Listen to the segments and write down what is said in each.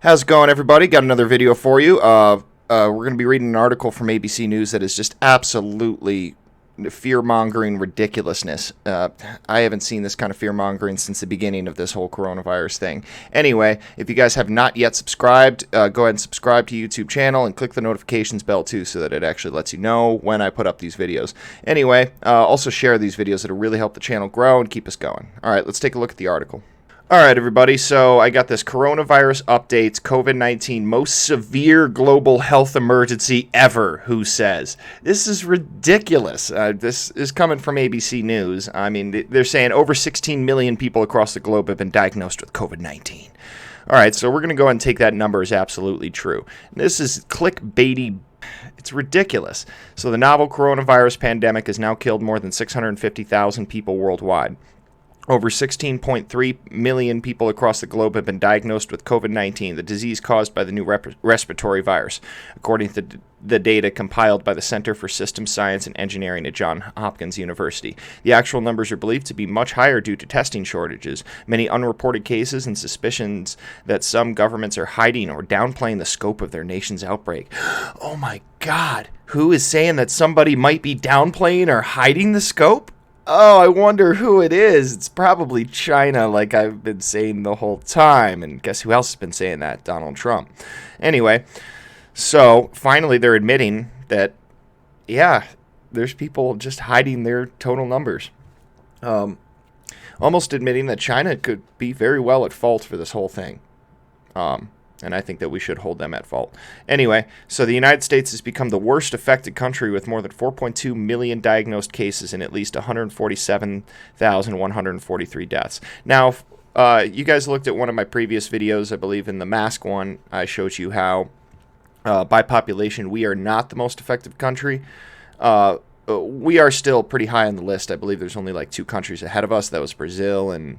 How's it going, everybody? Got another video for you. We're going to be reading an article from ABC News that is just absolutely fear-mongering ridiculousness. I haven't seen this kind of fear-mongering since the beginning of this whole coronavirus thing. Anyway, if you guys have not yet subscribed, go ahead and subscribe to YouTube channel and click the notifications bell too so that it actually lets you know when I put up these videos. Anyway, also share these videos. It'll really help the channel grow and keep us going. All right, let's take a look at the article. All right, everybody, so I got this coronavirus updates, COVID-19 most severe global health emergency ever, WHO says. This is ridiculous. This is coming from ABC News. I mean, they're saying over 16 million people across the globe have been diagnosed with COVID-19. All right, so we're going to go ahead and take that number as absolutely true. This is clickbaity. It's ridiculous. So the novel coronavirus pandemic has now killed more than 650,000 people worldwide. Over 16.3 million people across the globe have been diagnosed with COVID-19, the disease caused by the new respiratory virus, according to the data compiled by the Center for Systems Science and Engineering at Johns Hopkins University. The actual numbers are believed to be much higher due to testing shortages, many unreported cases, and suspicions that some governments are hiding or downplaying the scope of their nation's outbreak. Oh my God! Who is saying that somebody might be downplaying or hiding the scope? Oh, I wonder who it is. It's probably China, like I've been saying the whole time. And guess who else has been saying that? Donald Trump. Anyway, so finally they're admitting that, yeah, there's people just hiding their total numbers. Almost admitting that China could be very well at fault for this whole thing. And I think that we should hold them at fault. Anyway, so the United States has become the worst affected country with more than 4.2 million diagnosed cases and at least 147,143 deaths. Now, you guys looked at one of my previous videos, I believe in the mask one, I showed you how by population we are not the most affected country. We are still pretty high on the list. I believe there's only like 2 countries ahead of us. That was Brazil and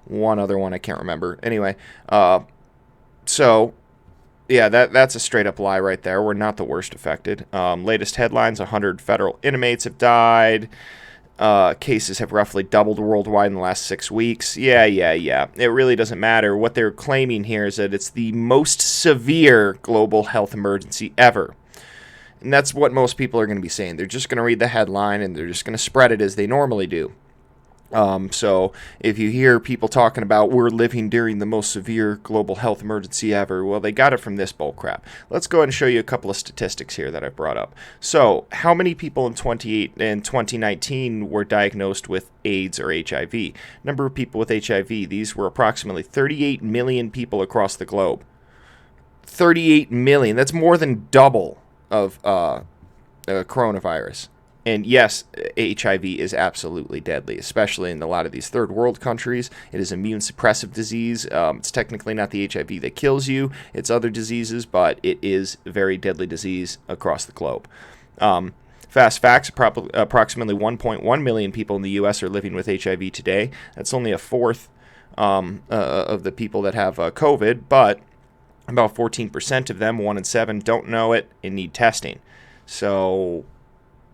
one other one I can't remember. Anyway, so, yeah, that's a straight-up lie right there. We're not the worst affected. Latest headlines, 100 federal inmates have died. Cases have roughly doubled worldwide in the last 6 weeks. Yeah. It really doesn't matter. What they're claiming here is that it's the most severe global health emergency ever. And that's what most people are going to be saying. They're just going to read the headline, and they're just going to spread it as they normally do. So if you hear people talking about we're living during the most severe global health emergency ever, well, they got it from this bullcrap. Let's go ahead and show you a couple of statistics here that I brought up. So how many people in 2019 were diagnosed with AIDS or HIV? Number of people with HIV, these were approximately 38 million people across the globe. 38 million. That's more than double of coronavirus. And yes, HIV is absolutely deadly, especially in a lot of these third world countries. It is immune suppressive disease. It's technically not the HIV that kills you. It's other diseases, but it is a very deadly disease across the globe. Fast facts, approximately 1.1 million people in the U.S. are living with HIV today. That's only a fourth of the people that have COVID, but about 14% of them, 1 in 7, don't know it and need testing. So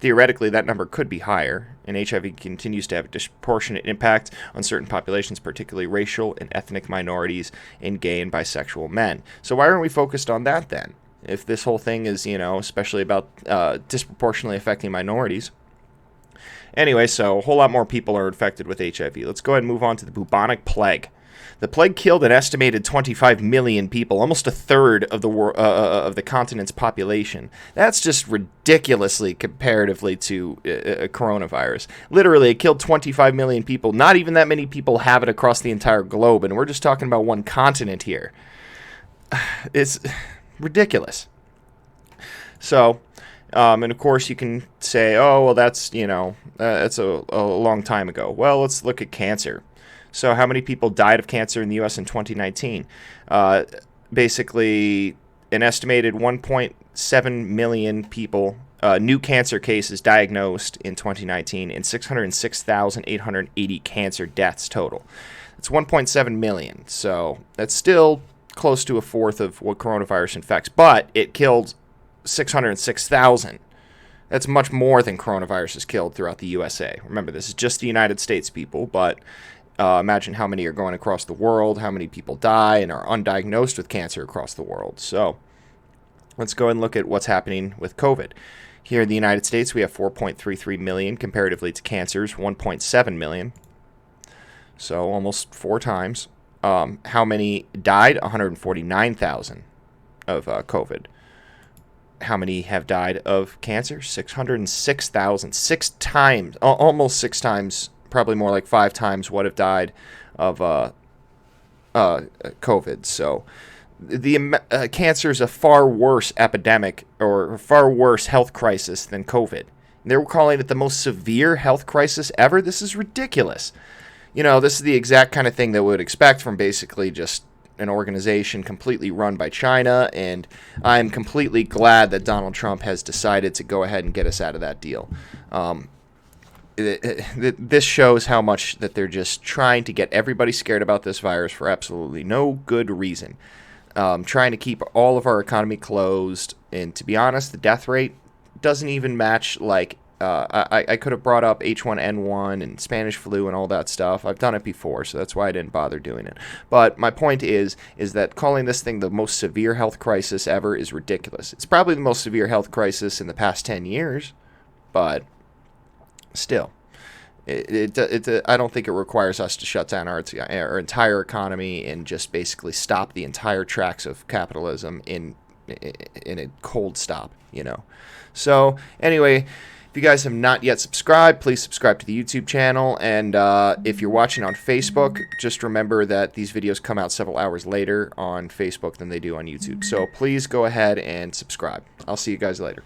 theoretically, that number could be higher, and HIV continues to have a disproportionate impact on certain populations, particularly racial and ethnic minorities and gay and bisexual men. So why aren't we focused on that then? If this whole thing is, especially about disproportionately affecting minorities. Anyway, so a whole lot more people are infected with HIV. Let's go ahead and move on to the bubonic plague. The plague killed an estimated 25 million people, almost a third of the continent's population. That's just ridiculously comparatively to coronavirus. Literally, it killed 25 million people. Not even that many people have it across the entire globe, and we're just talking about one continent here. It's ridiculous. So, and of course you can say, oh, well, that's, that's a long time ago. Well, let's look at cancer. So how many people died of cancer in the U.S. in 2019? Basically, an estimated 1.7 million people, new cancer cases diagnosed in 2019, and 606,880 cancer deaths total. It's 1.7 million, so that's still close to a fourth of what coronavirus infects, but it killed 606,000. That's much more than coronavirus has killed throughout the USA. Remember, this is just the United States, people, but Imagine how many are going across the world, how many people die and are undiagnosed with cancer across the world. So let's go and look at what's happening with COVID. Here in the United States, we have 4.33 million comparatively to cancer's 1.7 million. So almost 4 times. How many died? 149,000 of COVID. How many have died of cancer? 606,000. 6 times, almost 6 times, probably more like 5 times what have died of COVID. So the cancer is a far worse epidemic or far worse health crisis than COVID. They're calling it the most severe health crisis ever. This is ridiculous. You know, this is the exact kind of thing that we would expect from basically just an organization completely run by China, and I'm completely glad that Donald Trump has decided to go ahead and get us out of that deal. This shows how much that they're just trying to get everybody scared about this virus for absolutely no good reason. Trying to keep all of our economy closed, and to be honest, the death rate doesn't even match. Like I could have brought up H1N1 and Spanish flu and all that stuff. I've done it before, so that's why I didn't bother doing it. But my point is that calling this thing the most severe health crisis ever is ridiculous. It's probably the most severe health crisis in the past 10 years, but still. I don't think it requires us to shut down our entire economy and just basically stop the entire tracks of capitalism in a cold stop, you know. So anyway, if you guys have not yet subscribed, please subscribe to the YouTube channel. And if you're watching on Facebook, just remember that these videos come out several hours later on Facebook than they do on YouTube. So please go ahead and subscribe. I'll see you guys later.